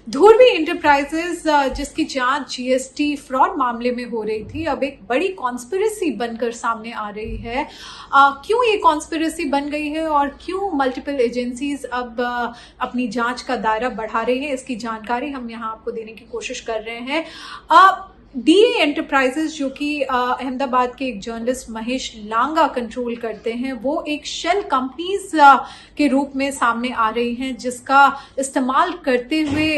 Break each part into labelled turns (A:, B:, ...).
A: धुर्वी enterprises जिसकी जांच GST fraud मामले में हो रही थी, अब एक बड़ी कॉन्स्पिरेसी बनकर सामने आ रही है। क्यों ये कॉन्स्पिरेसी बन गई है और क्यों मल्टीपल एजेंसीज अब अपनी जांच का दायरा बढ़ा रही है, इसकी जानकारी हम यहाँ आपको देने की कोशिश कर रहे हैं। डीए एंटरप्राइजेज जो कि अहमदाबाद के एक जर्नलिस्ट महेश लांगा कंट्रोल करते हैं, वो एक शेल कंपनीज के रूप में सामने आ रही हैं, जिसका इस्तेमाल करते हुए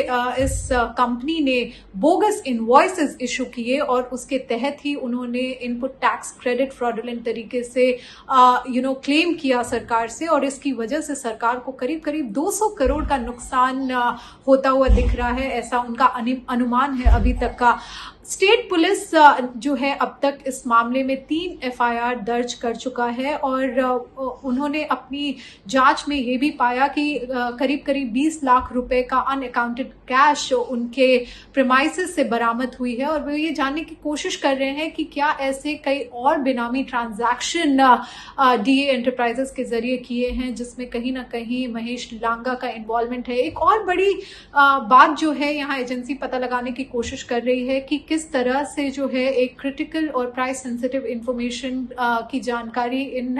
A: इस कंपनी ने बोगस इनवॉइसेस इशू किए और उसके तहत ही उन्होंने इनपुट टैक्स क्रेडिट फ्रॉडुलेंट तरीके से क्लेम किया सरकार से, और इसकी वजह से सरकार को करीब करीब 200 करोड़ का नुकसान होता हुआ दिख रहा है, ऐसा उनका अनुमान है अभी तक का। स्टेट पुलिस जो है अब तक इस मामले में 3 एफआईआर दर्ज कर चुका है और उन्होंने अपनी जांच में ये भी पाया कि करीब करीब 20 लाख रुपए का अनअकाउंटेड कैश उनके प्रेमाइसेस से बरामद हुई है, और वो ये जानने की कोशिश कर रहे हैं कि क्या ऐसे कई और बेनामी ट्रांजैक्शन डीए एंटरप्राइजेस के जरिए किए हैं जिसमें कहीं ना कहीं महेश लांगा का इन्वॉल्वमेंट है। एक और बड़ी बात जो है यहाँ एजेंसी पता लगाने की कोशिश कर रही है कि किस तरह से जो है एक क्रिटिकल और प्राइस सेंसिटिव इंफॉर्मेशन की जानकारी इन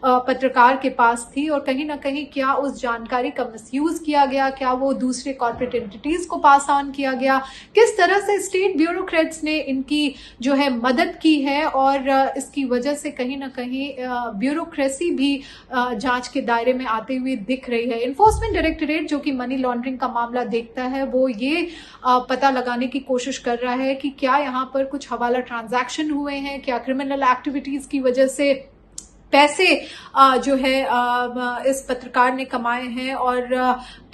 A: पत्रकार के पास थी, और कहीं ना कहीं क्या उस जानकारी का मिसयूज किया गया, क्या वो दूसरे कॉर्पोरेट एंटिटीज को पास ऑन किया गया, किस तरह से स्टेट ब्यूरोक्रेट्स ने इनकी जो है मदद की है, और इसकी वजह से कहीं ना कहीं ब्यूरोक्रेसी भी जांच के दायरे में आते हुए दिख रही है। इन्फोर्समेंट डायरेक्टरेट जो कि मनी लॉन्ड्रिंग का मामला देखता है, वो ये पता लगाने की कोशिश कर रहा है कि क्या यहाँ पर कुछ हवाला ट्रांजैक्शन हुए हैं, क्या क्रिमिनल एक्टिविटीज की वजह से पैसे जो है इस पत्रकार ने कमाए हैं, और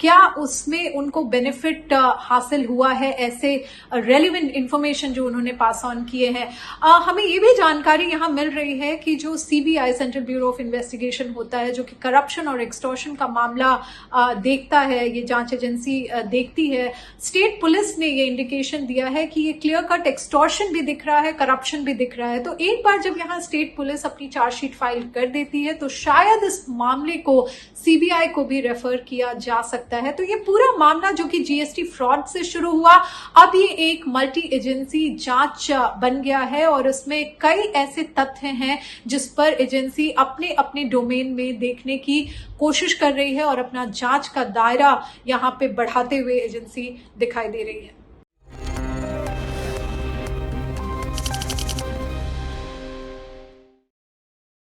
A: क्या उसमें उनको बेनिफिट हासिल हुआ है, ऐसे रेलिवेंट इंफॉर्मेशन जो उन्होंने पास ऑन किए हैं। हमें ये भी जानकारी यहाँ मिल रही है कि जो CBI central bureau of investigation होता है, जो कि करप्शन और एक्सटॉर्शन का मामला देखता है, ये जांच एजेंसी देखती है, स्टेट पुलिस ने ये इंडिकेशन दिया है कि ये क्लियर कट एक्सटॉर्शन भी दिख रहा है, करप्शन भी दिख रहा है। तो एक बार जब यहाँ स्टेट पुलिस अपनी चार्जशीट फाइल कर देती है तो शायद इस मामले को सीबीआई को भी रेफर किया जा सकता है। तो ये पूरा मामला जो कि जीएसटी फ्रॉड से शुरू हुआ, अब ये एक मल्टी एजेंसी जांच बन गया है, और इसमें कई ऐसे तथ्य हैं जिस पर एजेंसी अपने अपने डोमेन में देखने की कोशिश कर रही है और अपना जांच का दायरा यहाँ पे बढ़ाते हुए एजेंसी दिखाई दे रही है।